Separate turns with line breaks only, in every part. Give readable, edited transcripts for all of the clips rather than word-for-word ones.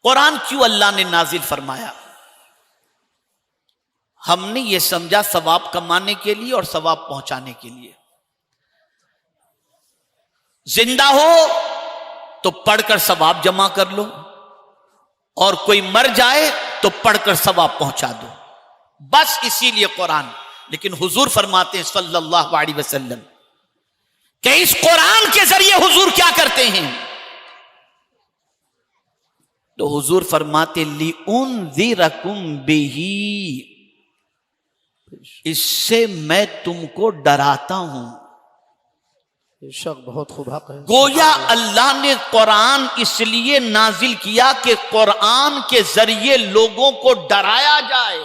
قرآن کیوں اللہ نے نازل فرمایا؟ ہم نے یہ سمجھا ثواب کمانے کے لیے اور ثواب پہنچانے کے لیے. زندہ ہو تو پڑھ کر ثواب جمع کر لو، اور کوئی مر جائے تو پڑھ کر ثواب پہنچا دو، بس اسی لیے قرآن. لیکن حضور فرماتے ہیں صلی اللہ علیہ وسلم کہ اس قرآن کے ذریعے حضور کیا کرتے ہیں؟ تو حضور فرماتے لِأُنذِرَكُمْ بِهِ، اس سے میں تم کو ڈراتا ہوں.
بہت خوب حق ہے.
گویا اللہ نے قرآن اس لیے نازل کیا کہ قرآن کے ذریعے لوگوں کو ڈرایا جائے.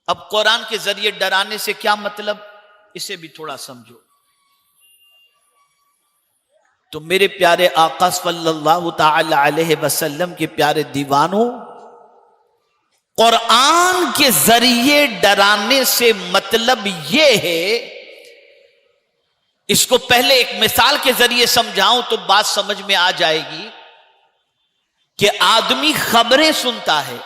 اب قرآن کے ذریعے ڈرانے سے کیا مطلب، اسے بھی تھوڑا سمجھو. تو میرے پیارے آقا صلی اللہ تعالی علیہ وسلم کے پیارے دیوانوں، قرآن کے ذریعے ڈرانے سے مطلب یہ ہے، اس کو پہلے ایک مثال کے ذریعے سمجھاؤں تو بات سمجھ میں آ جائے گی کہ آدمی خبریں سنتا ہے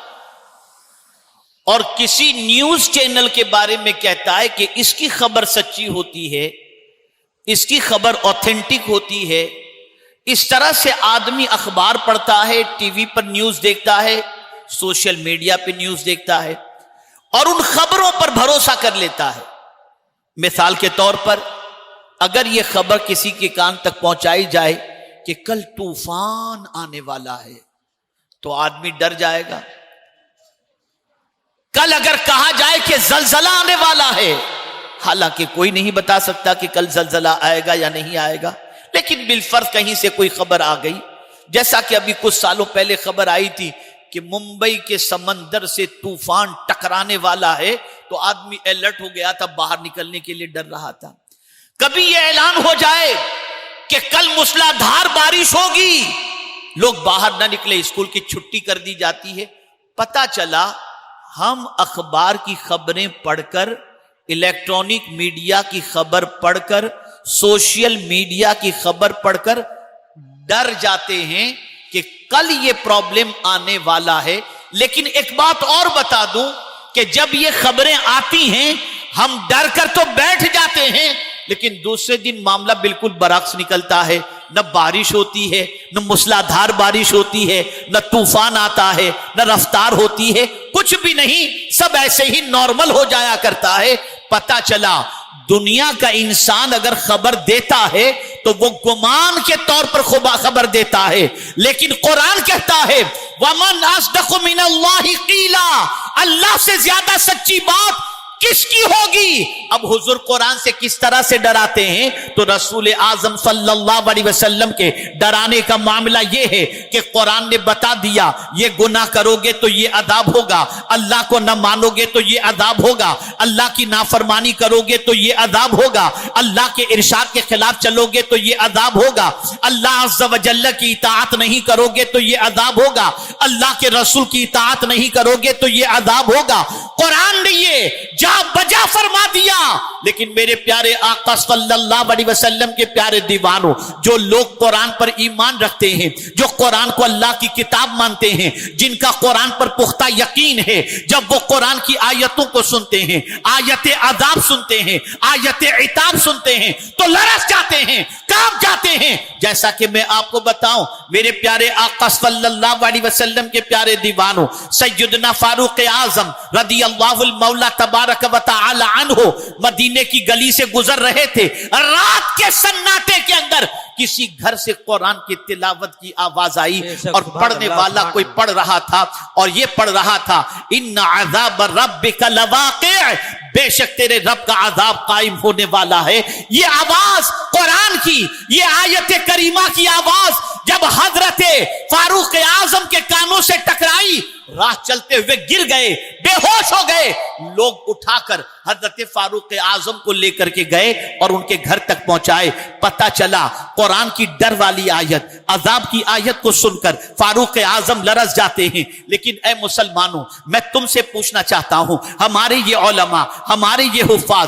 اور کسی نیوز چینل کے بارے میں کہتا ہے کہ اس کی خبر سچی ہوتی ہے، اس کی خبر اوتھینٹک ہوتی ہے. اس طرح سے آدمی اخبار پڑھتا ہے، ٹی وی پر نیوز دیکھتا ہے، سوشل میڈیا پہ نیوز دیکھتا ہے اور ان خبروں پر بھروسہ کر لیتا ہے. مثال کے طور پر اگر یہ خبر کسی کے کان تک پہنچائی جائے کہ کل طوفان آنے والا ہے تو آدمی ڈر جائے گا. کل اگر کہا جائے کہ زلزلہ آنے والا ہے، حالانکہ کوئی نہیں بتا سکتا کہ کل زلزلہ آئے گا یا نہیں آئے گا، لیکن بالفرض کہیں سے کوئی خبر آ گئی، جیسا کہ ابھی کچھ سالوں پہلے خبر آئی تھی کہ ممبئی کے سمندر سے طوفان ٹکرانے والا ہے، تو آدمی الرٹ ہو گیا تھا، باہر نکلنے کے لیے ڈر رہا تھا. کبھی یہ اعلان ہو جائے کہ کل موسلادھار بارش ہوگی، لوگ باہر نہ نکلے، اسکول کی چھٹی کر دی جاتی ہے. پتہ چلا ہم اخبار کی خبریں پڑھ کر، الیکٹرانک میڈیا کی خبر پڑھ کر، سوشل میڈیا کی خبر پڑھ کر ڈر جاتے ہیں کہ کل یہ پرابلم آنے والا ہے. لیکن ایک بات اور بتا دوں کہ جب یہ خبریں آتی ہیں ہم ڈر کر تو بیٹھ جاتے ہیں، لیکن دوسرے دن معاملہ بالکل برعکس نکلتا ہے. نہ بارش ہوتی ہے، نہ موسلادھار بارش ہوتی ہے، نہ طوفان آتا ہے، نہ رفتار ہوتی ہے، کچھ بھی نہیں، سب ایسے ہی نارمل ہو جایا کرتا ہے. پتہ چلا دنیا کا انسان اگر خبر دیتا ہے تو وہ گمان کے طور پر خبر دیتا ہے، لیکن قرآن کہتا ہے وَمَنْ أَصْدَقُ مِنَ اللَّهِ قِيلًا، اللہ سے زیادہ سچی بات کس کی ہوگی؟ اب حضور قرآن سے کس طرح سے ڈراتے ہیں؟ تو رسول اعظم صلی اللہ علیہ وسلم کے ڈرانے کا معاملہ یہ ہے کہ قرآن نے بتا دیا یہ گناہ کرو گے تو یہ عذاب ہوگا، اللہ کو نہ مانو گے تو یہ عذاب ہوگا، اللہ کی نافرمانی کرو گے تو یہ عذاب ہوگا، اللہ کے ارشاد کے خلاف چلو گے تو یہ عذاب ہوگا، اللہ عز و جل کی اطاعت نہیں کرو گے تو یہ عذاب ہوگا، اللہ کے رسول کی اطاعت نہیں کرو گے تو یہ عذاب ہوگا. قرآن نے یہ جا بجا فرما دیا. لیکن میرے پیارے آقا صلی اللہ علیہ وسلم کے پیارے دیوانوں، جو لوگ قرآن پر ایمان رکھتے ہیں، جو قرآن کو اللہ کی کتاب مانتے ہیں، جن کا قرآن پر پختہ یقین ہے، جب وہ قرآن کی آیتوں کو سنتے ہیں، آیت عذاب سنتے ہیں، آیت عتاب سنتے ہیں، تو لرز جاتے ہیں، کانپ جاتے ہیں. جیسا کہ میں آپ کو بتاؤں میرے پیارے آقا صلی اللہ علیہ وسلم کے پیارے دیوانوں، سیدنا فاروق اعظم رضی اللہ المولا تبارک و تعالی عنہ مدینے کی گلی سے گزر رہے تھے. رات کے سناٹے کے اندر کسی گھر سے قرآن کی تلاوت کی آواز آئی اور پڑھنے والا کوئی پڑھ رہا تھا اور یہ پڑھ رہا تھا ان عذاب ربک لواقع، بے شک تیرے رب کا عذاب قائم ہونے والا ہے. یہ آواز قرآن کی، یہ آیت کریمہ کی آواز جب حضرت فاروق اعظم کے کانوں سے ٹکرائی، راہ چلتے ہوئے گر گئے، بے ہوش ہو گئے. لوگ اٹھا کر حضرت فاروق اعظم کو لے کر کے گئے اور ان کے گھر تک پہنچائے. پتہ چلا قرآن کی ڈر والی آیت، عذاب کی آیت کو سن کر فاروق اعظم لرز جاتے ہیں. لیکن اے مسلمانوں، میں تم سے پوچھنا چاہتا ہوں، ہمارے یہ علماء، ہمارے یہ حفاظ